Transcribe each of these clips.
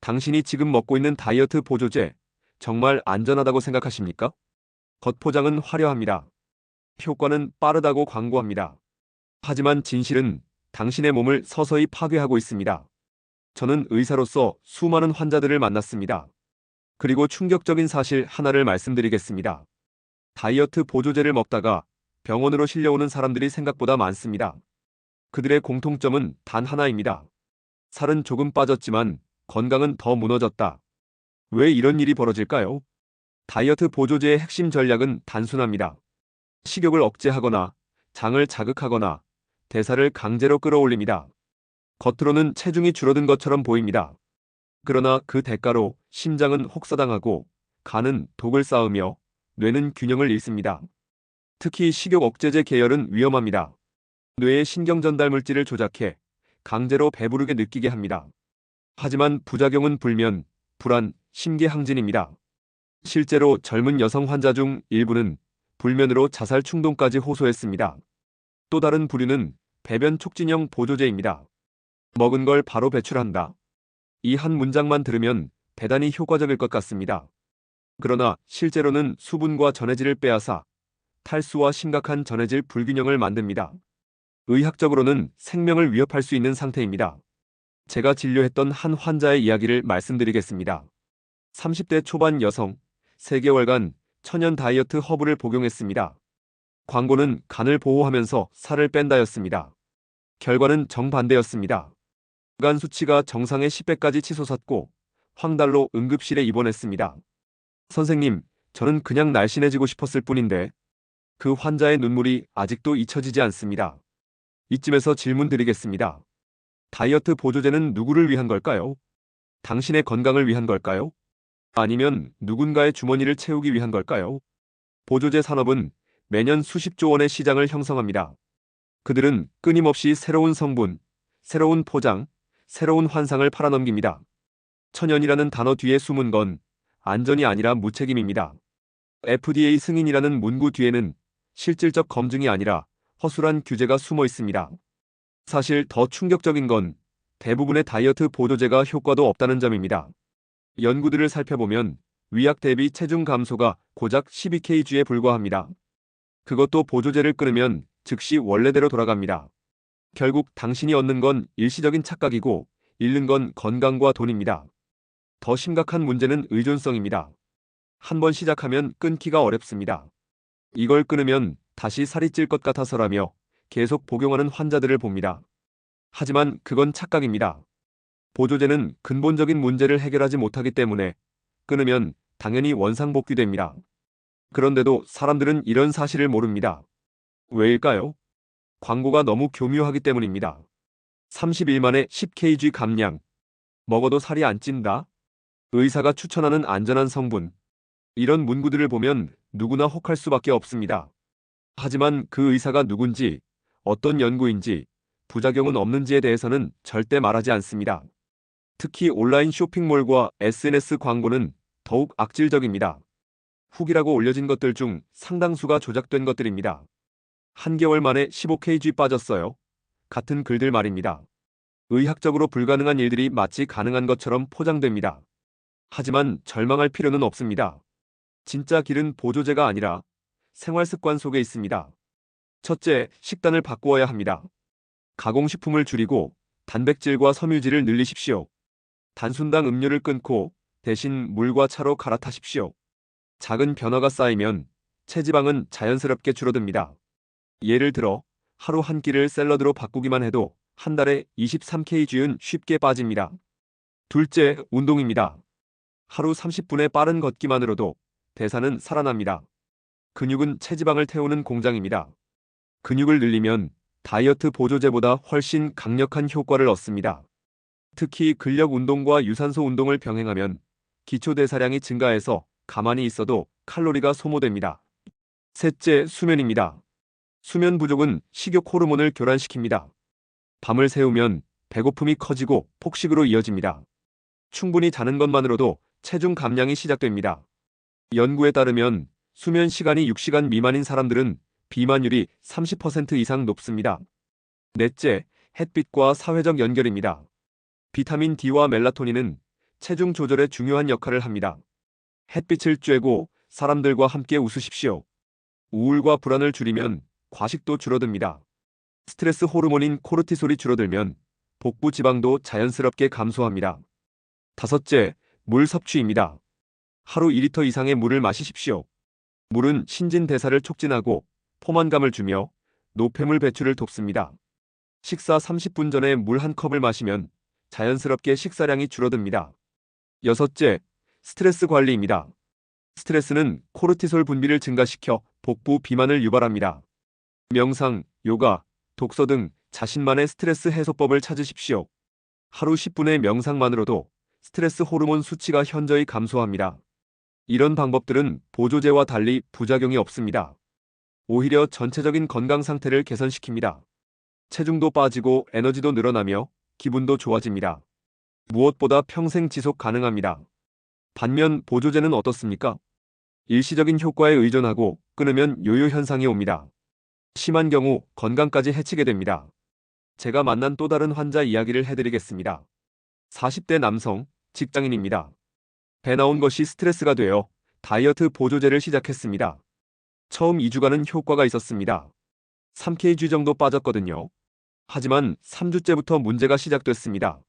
당신이 지금 먹고 있는 다이어트 보조제 정말 안전하다고 생각하십니까? 겉포장은 화려합니다. 효과는 빠르다고 광고합니다. 하지만 진실은 당신의 몸을 서서히 파괴하고 있습니다. 저는 의사로서 수많은 환자들을 만났습니다. 그리고 충격적인 사실 하나를 말씀드리겠습니다. 다이어트 보조제를 먹다가 병원으로 실려오는 사람들이 생각보다 많습니다. 그들의 공통점은 단 하나입니다. 살은 조금 빠졌지만 건강은 더 무너졌다. 왜 이런 일이 벌어질까요? 다이어트 보조제의 핵심 전략은 단순합니다. 식욕을 억제하거나 장을 자극하거나 대사를 강제로 끌어올립니다. 겉으로는 체중이 줄어든 것처럼 보입니다. 그러나 그 대가로 심장은 혹사당하고 간은 독을 쌓으며 뇌는 균형을 잃습니다. 특히 식욕 억제제 계열은 위험합니다. 뇌의 신경 전달 물질을 조작해 강제로 배부르게 느끼게 합니다. 하지만 부작용은 불면, 불안, 심계항진입니다. 실제로 젊은 여성 환자 중 일부는 불면으로 자살 충동까지 호소했습니다. 또 다른 부류는 배변 촉진형 보조제입니다. 먹은 걸 바로 배출한다. 이 한 문장만 들으면 대단히 효과적일 것 같습니다. 그러나 실제로는 수분과 전해질을 빼앗아 탈수와 심각한 전해질 불균형을 만듭니다. 의학적으로는 생명을 위협할 수 있는 상태입니다. 제가 진료했던 한 환자의 이야기를 말씀드리겠습니다. 30대 초반 여성, 3개월간 천연 다이어트 허브를 복용했습니다. 광고는 간을 보호하면서 살을 뺀다였습니다. 결과는 정반대였습니다. 간 수치가 정상의 10배까지 치솟았고 황달로 응급실에 입원했습니다. 선생님, 저는 그냥 날씬해지고 싶었을 뿐인데. 그 환자의 눈물이 아직도 잊혀지지 않습니다. 이쯤에서 질문 드리겠습니다. 다이어트 보조제는 누구를 위한 걸까요? 당신의 건강을 위한 걸까요? 아니면 누군가의 주머니를 채우기 위한 걸까요? 보조제 산업은 매년 수십조 원의 시장을 형성합니다. 그들은 끊임없이 새로운 성분, 새로운 포장, 새로운 환상을 팔아넘깁니다. 천연이라는 단어 뒤에 숨은 건 안전이 아니라 무책임입니다. FDA 승인이라는 문구 뒤에는 실질적 검증이 아니라 허술한 규제가 숨어 있습니다. 사실 더 충격적인 건 대부분의 다이어트 보조제가 효과도 없다는 점입니다. 연구들을 살펴보면 위약 대비 체중 감소가 고작 12kg에 불과합니다. 그것도 보조제를 끊으면 즉시 원래대로 돌아갑니다. 결국 당신이 얻는 건 일시적인 착각이고 잃는 건 건강과 돈입니다. 더 심각한 문제는 의존성입니다. 한 번 시작하면 끊기가 어렵습니다. 이걸 끊으면 다시 살이 찔 것 같아서라며 계속 복용하는 환자들을 봅니다. 하지만 그건 착각입니다. 보조제는 근본적인 문제를 해결하지 못하기 때문에 끊으면 당연히 원상복귀됩니다. 그런데도 사람들은 이런 사실을 모릅니다. 왜일까요? 광고가 너무 교묘하기 때문입니다. 30일 만에 10kg 감량. 먹어도 살이 안 찐다. 의사가 추천하는 안전한 성분. 이런 문구들을 보면 누구나 혹할 수밖에 없습니다. 하지만 그 의사가 누군지, 어떤 연구인지, 부작용은 없는지에 대해서는 절대 말하지 않습니다. 특히 온라인 쇼핑몰과 SNS 광고는 더욱 악질적입니다. 후기라고 올려진 것들 중 상당수가 조작된 것들입니다. 한개월 만에 15kg 빠졌어요. 같은 글들 말입니다. 의학적으로 불가능한 일들이 마치 가능한 것처럼 포장됩니다. 하지만 절망할 필요는 없습니다. 진짜 길은 보조제가 아니라 생활 습관 속에 있습니다. 첫째, 식단을 바꾸어야 합니다. 가공식품을 줄이고 단백질과 섬유질을 늘리십시오. 단순당 음료를 끊고 대신 물과 차로 갈아타십시오. 작은 변화가 쌓이면 체지방은 자연스럽게 줄어듭니다. 예를 들어 하루 한 끼를 샐러드로 바꾸기만 해도 한 달에 23kg는 쉽게 빠집니다. 둘째, 운동입니다. 하루 30분의 빠른 걷기만으로도 대사는 살아납니다. 근육은 체지방을 태우는 공장입니다. 근육을 늘리면 다이어트 보조제보다 훨씬 강력한 효과를 얻습니다. 특히 근력 운동과 유산소 운동을 병행하면 기초 대사량이 증가해서 가만히 있어도 칼로리가 소모됩니다. 셋째, 수면입니다. 수면 부족은 식욕 호르몬을 교란시킵니다. 밤을 새우면 배고픔이 커지고 폭식으로 이어집니다. 충분히 자는 것만으로도 체중 감량이 시작됩니다. 연구에 따르면 수면 시간이 6시간 미만인 사람들은 비만율이 30% 이상 높습니다. 넷째, 햇빛과 사회적 연결입니다. 비타민 D와 멜라토닌은 체중 조절에 중요한 역할을 합니다. 햇빛을 쬐고 사람들과 함께 웃으십시오. 우울과 불안을 줄이면 과식도 줄어듭니다. 스트레스 호르몬인 코르티솔이 줄어들면 복부 지방도 자연스럽게 감소합니다. 다섯째, 물 섭취입니다. 하루 2리터 이상의 물을 마시십시오. 물은 신진대사를 촉진하고 포만감을 주며 노폐물 배출을 돕습니다. 식사 30분 전에 물 한 컵을 마시면 자연스럽게 식사량이 줄어듭니다. 여섯째, 스트레스 관리입니다. 스트레스는 코르티솔 분비를 증가시켜 복부 비만을 유발합니다. 명상, 요가, 독서 등 자신만의 스트레스 해소법을 찾으십시오. 하루 10분의 명상만으로도 스트레스 호르몬 수치가 현저히 감소합니다. 이런 방법들은 보조제와 달리 부작용이 없습니다. 오히려 전체적인 건강 상태를 개선시킵니다. 체중도 빠지고 에너지도 늘어나며 기분도 좋아집니다. 무엇보다 평생 지속 가능합니다. 반면 보조제는 어떻습니까? 일시적인 효과에 의존하고 끊으면 요요 현상이 옵니다. 심한 경우 건강까지 해치게 됩니다. 제가 만난 또 다른 환자 이야기를 해드리겠습니다. 40대 남성, 직장인입니다. 배 나온 것이 스트레스가 되어 다이어트 보조제를 시작했습니다. 처음 2주간은 효과가 있었습니다. 3kg 정도 빠졌거든요. 하지만 3주째부터 문제가 시작됐습니다.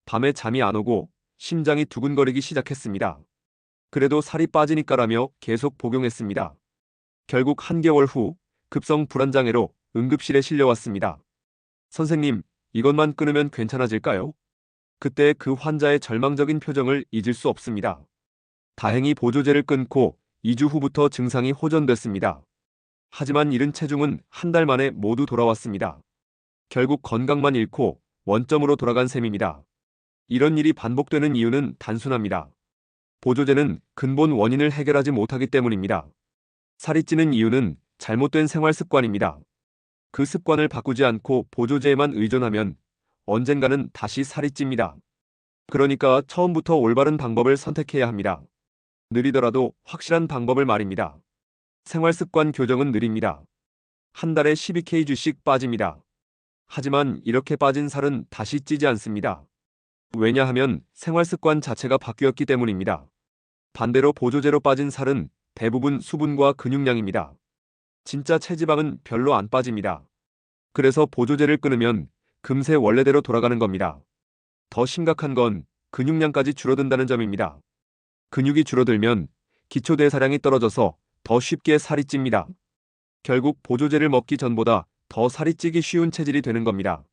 밤에 잠이 안 오고 심장이 두근거리기 시작했습니다. 그래도 살이 빠지니까라며 계속 복용했습니다. 결국 한개월 후 급성 불안장애로 응급실에 실려왔습니다. 선생님, 이것만 끊으면 괜찮아질까요? 그때 그 환자의 절망적인 표정을 잊을 수 없습니다. 다행히 보조제를 끊고 2주 후부터 증상이 호전됐습니다. 하지만 잃은 체중은 한 달 만에 모두 돌아왔습니다. 결국 건강만 잃고 원점으로 돌아간 셈입니다. 이런 일이 반복되는 이유는 단순합니다. 보조제는 근본 원인을 해결하지 못하기 때문입니다. 살이 찌는 이유는 잘못된 생활 습관입니다. 그 습관을 바꾸지 않고 보조제에만 의존하면 언젠가는 다시 살이 찝니다. 그러니까 처음부터 올바른 방법을 선택해야 합니다. 느리더라도 확실한 방법을 말입니다. 생활 습관 교정은 느립니다. 한 달에 12kg씩 빠집니다. 하지만 이렇게 빠진 살은 다시 찌지 않습니다. 왜냐하면 생활 습관 자체가 바뀌었기 때문입니다. 반대로 보조제로 빠진 살은 대부분 수분과 근육량입니다. 진짜 체지방은 별로 안 빠집니다. 그래서 보조제를 끊으면 금세 원래대로 돌아가는 겁니다. 더 심각한 건 근육량까지 줄어든다는 점입니다. 근육이 줄어들면 기초대사량이 떨어져서 더 쉽게 살이 찝니다. 결국 보조제를 먹기 전보다 더 살이 찌기 쉬운 체질이 되는 겁니다.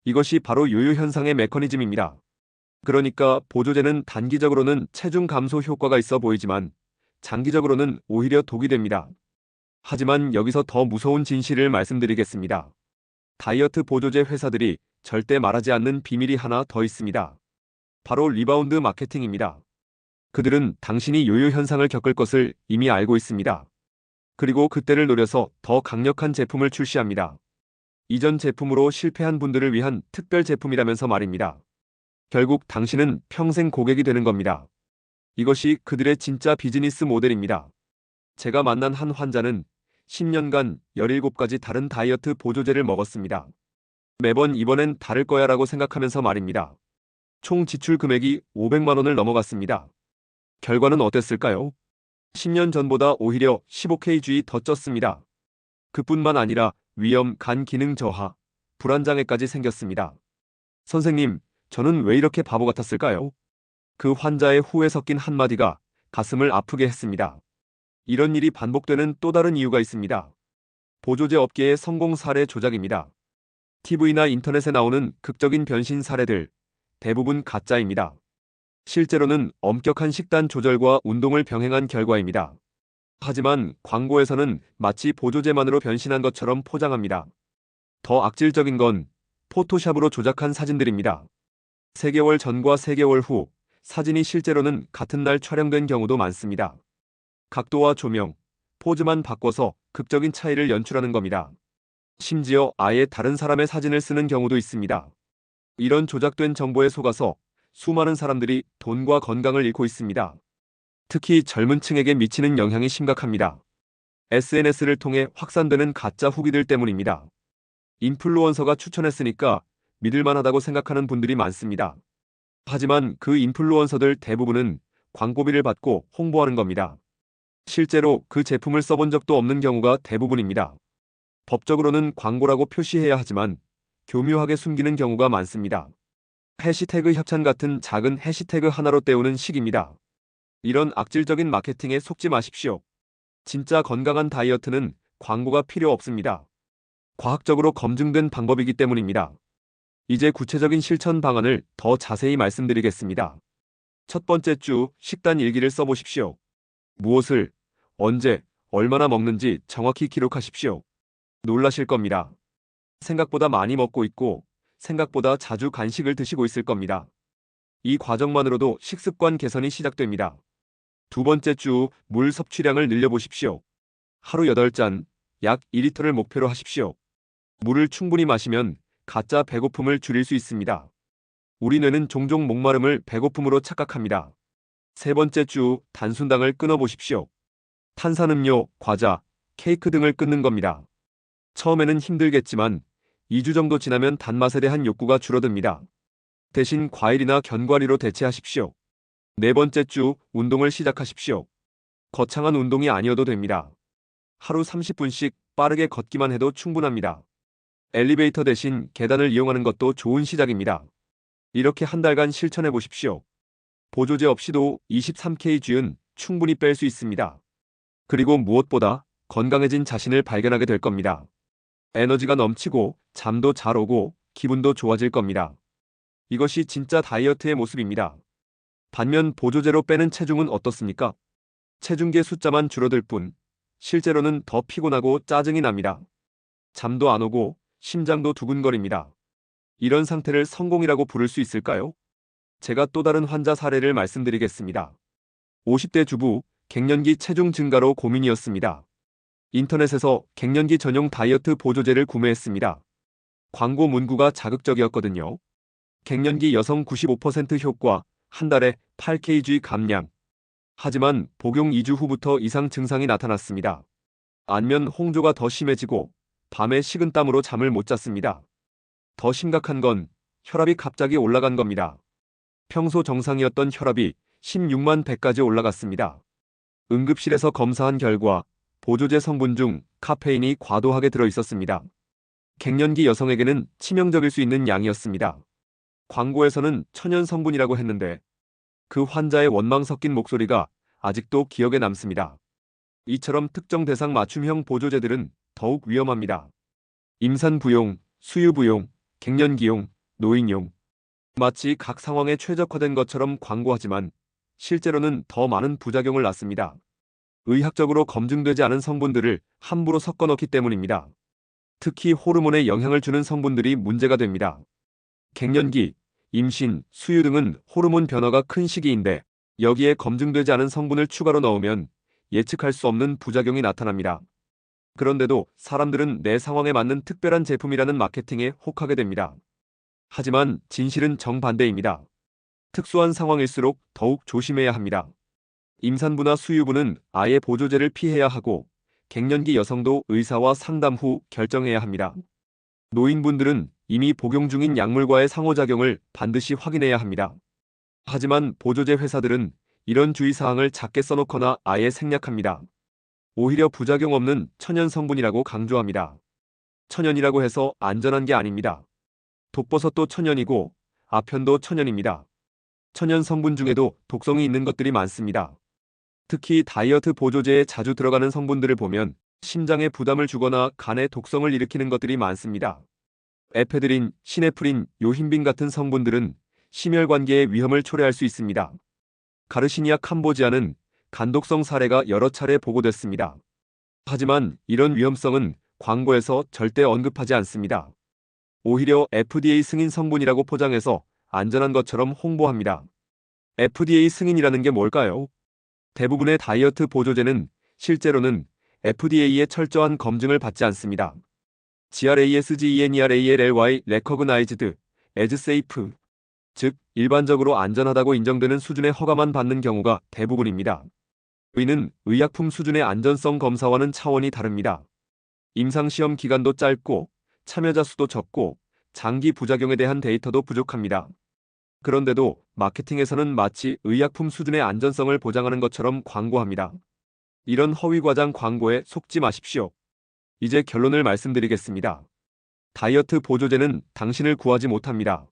이것이 바로 요요 현상의 메커니즘입니다. 그러니까 보조제는 단기적으로는 체중 감소 효과가 있어 보이지만 장기적으로는 오히려 독이 됩니다. 하지만 여기서 더 무서운 진실을 말씀드리겠습니다. 다이어트 보조제 회사들이 절대 말하지 않는 비밀이 하나 더 있습니다. 바로 리바운드 마케팅입니다. 그들은 당신이 요요 현상을 겪을 것을 이미 알고 있습니다. 그리고 그때를 노려서 더 강력한 제품을 출시합니다. 이전 제품으로 실패한 분들을 위한 특별 제품이라면서 말입니다. 결국 당신은 평생 고객이 되는 겁니다. 이것이 그들의 진짜 비즈니스 모델입니다. 제가 만난 한 환자는 10년간 17가지 다른 다이어트 보조제를 먹었습니다. 매번 이번엔 다를 거야 라고 생각하면서 말입니다. 총 지출 금액이 500만 원을 넘어갔습니다. 결과는 어땠을까요? 10년 전보다 오히려 15kg 더 쪘습니다. 그뿐만 아니라 위염, 간 기능 저하, 불안장애까지 생겼습니다. 선생님, 저는 왜 이렇게 바보 같았을까요? 그 환자의 후에 섞인 한마디가 가슴을 아프게 했습니다. 이런 일이 반복되는 또 다른 이유가 있습니다. 보조제 업계의 성공 사례 조작입니다. TV나 인터넷에 나오는 극적인 변신 사례들, 대부분 가짜입니다. 실제로는 엄격한 식단 조절과 운동을 병행한 결과입니다. 하지만 광고에서는 마치 보조제만으로 변신한 것처럼 포장합니다. 더 악질적인 건 포토샵으로 조작한 사진들입니다. 3개월 전과 3개월 후 사진이 실제로는 같은 날 촬영된 경우도 많습니다. 각도와 조명, 포즈만 바꿔서 극적인 차이를 연출하는 겁니다. 심지어 아예 다른 사람의 사진을 쓰는 경우도 있습니다. 이런 조작된 정보에 속아서 수많은 사람들이 돈과 건강을 잃고 있습니다. 특히 젊은 층에게 미치는 영향이 심각합니다. SNS를 통해 확산되는 가짜 후기들 때문입니다. 인플루언서가 추천했으니까 믿을만하다고 생각하는 분들이 많습니다. 하지만 그 인플루언서들 대부분은 광고비를 받고 홍보하는 겁니다. 실제로 그 제품을 써본 적도 없는 경우가 대부분입니다. 법적으로는 광고라고 표시해야 하지만 교묘하게 숨기는 경우가 많습니다. 해시태그 협찬 같은 작은 해시태그 하나로 때우는 식입니다. 이런 악질적인 마케팅에 속지 마십시오. 진짜 건강한 다이어트는 광고가 필요 없습니다. 과학적으로 검증된 방법이기 때문입니다. 이제 구체적인 실천 방안을 더 자세히 말씀드리겠습니다. 첫 번째 주 식단 일기를 써보십시오. 무엇을, 언제, 얼마나 먹는지 정확히 기록하십시오. 놀라실 겁니다. 생각보다 많이 먹고 있고 생각보다 자주 간식을 드시고 있을 겁니다. 이 과정만으로도 식습관 개선이 시작됩니다. 두 번째 주 물 섭취량을 늘려보십시오. 하루 8잔, 약 2리터를 목표로 하십시오. 물을 충분히 마시면 가짜 배고픔을 줄일 수 있습니다. 우리 뇌는 종종 목마름을 배고픔으로 착각합니다. 세 번째 주 단순당을 끊어보십시오. 탄산음료, 과자, 케이크 등을 끊는 겁니다. 처음에는 힘들겠지만 2주 정도 지나면 단맛에 대한 욕구가 줄어듭니다. 대신 과일이나 견과류로 대체하십시오. 네 번째 주 운동을 시작하십시오. 거창한 운동이 아니어도 됩니다. 하루 30분씩 빠르게 걷기만 해도 충분합니다. 엘리베이터 대신 계단을 이용하는 것도 좋은 시작입니다. 이렇게 한 달간 실천해 보십시오. 보조제 없이도 23kg은 충분히 뺄 수 있습니다. 그리고 무엇보다 건강해진 자신을 발견하게 될 겁니다. 에너지가 넘치고 잠도 잘 오고 기분도 좋아질 겁니다. 이것이 진짜 다이어트의 모습입니다. 반면 보조제로 빼는 체중은 어떻습니까? 체중계 숫자만 줄어들 뿐 실제로는 더 피곤하고 짜증이 납니다. 잠도 안 오고 심장도 두근거립니다. 이런 상태를 성공이라고 부를 수 있을까요? 제가 또 다른 환자 사례를 말씀드리겠습니다. 50대 주부, 갱년기 체중 증가로 고민이었습니다. 인터넷에서 갱년기 전용 다이어트 보조제를 구매했습니다. 광고 문구가 자극적이었거든요. 갱년기 여성 95% 효과, 한 달에 8kg 감량. 하지만 복용 2주 후부터 이상 증상이 나타났습니다. 안면 홍조가 더 심해지고 밤에 식은땀으로 잠을 못 잤습니다. 더 심각한 건 혈압이 갑자기 올라간 겁니다. 평소 정상이었던 혈압이 16만 100까지 올라갔습니다. 응급실에서 검사한 결과 보조제 성분 중 카페인이 과도하게 들어 있었습니다. 갱년기 여성에게는 치명적일 수 있는 양이었습니다. 광고에서는 천연 성분이라고 했는데 그 환자의 원망 섞인 목소리가 아직도 기억에 남습니다. 이처럼 특정 대상 맞춤형 보조제들은 더욱 위험합니다. 임산부용, 수유부용, 갱년기용, 노인용. 마치 각 상황에 최적화된 것처럼 광고하지만 실제로는 더 많은 부작용을 낳습니다. 의학적으로 검증되지 않은 성분들을 함부로 섞어 넣기 때문입니다. 특히 호르몬에 영향을 주는 성분들이 문제가 됩니다. 갱년기, 임신, 수유 등은 호르몬 변화가 큰 시기인데 여기에 검증되지 않은 성분을 추가로 넣으면 예측할 수 없는 부작용이 나타납니다. 그런데도 사람들은 내 상황에 맞는 특별한 제품이라는 마케팅에 혹하게 됩니다. 하지만 진실은 정반대입니다. 특수한 상황일수록 더욱 조심해야 합니다. 임산부나 수유부는 아예 보조제를 피해야 하고 갱년기 여성도 의사와 상담 후 결정해야 합니다. 노인분들은 이미 복용 중인 약물과의 상호작용을 반드시 확인해야 합니다. 하지만 보조제 회사들은 이런 주의사항을 작게 써놓거나 아예 생략합니다. 오히려 부작용 없는 천연 성분이라고 강조합니다. 천연이라고 해서 안전한 게 아닙니다. 독버섯도 천연이고 아편도 천연입니다. 천연 성분 중에도 독성이 있는 것들이 많습니다. 특히 다이어트 보조제에 자주 들어가는 성분들을 보면 심장에 부담을 주거나 간에 독성을 일으키는 것들이 많습니다. 에페드린, 시네프린, 요힌빈 같은 성분들은 심혈관계의 위험을 초래할 수 있습니다. 가르시니아 캄보지아는 간독성 사례가 여러 차례 보고됐습니다. 하지만 이런 위험성은 광고에서 절대 언급하지 않습니다. 오히려 FDA 승인 성분이라고 포장해서 안전한 것처럼 홍보합니다. FDA 승인이라는 게 뭘까요? 대부분의 다이어트 보조제는 실제로는 FDA의 철저한 검증을 받지 않습니다. GRASGENERALLY Recognized as Safe, 즉 일반적으로 안전하다고 인정되는 수준의 허가만 받는 경우가 대부분입니다. 이는 의약품 수준의 안전성 검사와는 차원이 다릅니다. 임상시험 기간도 짧고 참여자 수도 적고 장기 부작용에 대한 데이터도 부족합니다. 그런데도 마케팅에서는 마치 의약품 수준의 안전성을 보장하는 것처럼 광고합니다. 이런 허위 과장 광고에 속지 마십시오. 이제 결론을 말씀드리겠습니다. 다이어트 보조제는 당신을 구하지 못합니다.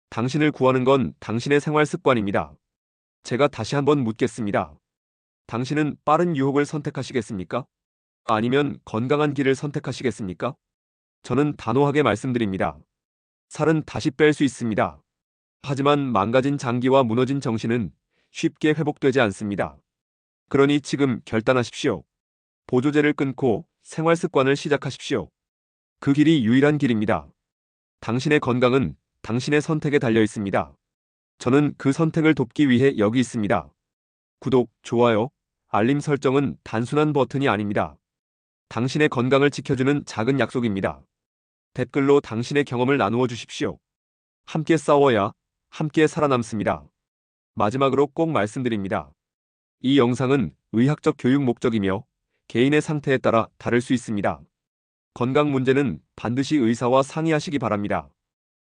당신을 구하는 건 당신의 생활 습관입니다. 제가 다시 한번 묻겠습니다. 당신은 빠른 유혹을 선택하시겠습니까? 아니면 건강한 길을 선택하시겠습니까? 저는 단호하게 말씀드립니다. 살은 다시 뺄 수 있습니다. 하지만 망가진 장기와 무너진 정신은 쉽게 회복되지 않습니다. 그러니 지금 결단하십시오. 보조제를 끊고 생활 습관을 시작하십시오. 그 길이 유일한 길입니다. 당신의 건강은 당신의 선택에 달려 있습니다. 저는 그 선택을 돕기 위해 여기 있습니다. 구독, 좋아요, 알림 설정은 단순한 버튼이 아닙니다. 당신의 건강을 지켜주는 작은 약속입니다. 댓글로 당신의 경험을 나누어 주십시오. 함께 싸워야 함께 살아남습니다. 마지막으로 꼭 말씀드립니다. 이 영상은 의학적 교육 목적이며 개인의 상태에 따라 다를 수 있습니다. 건강 문제는 반드시 의사와 상의하시기 바랍니다.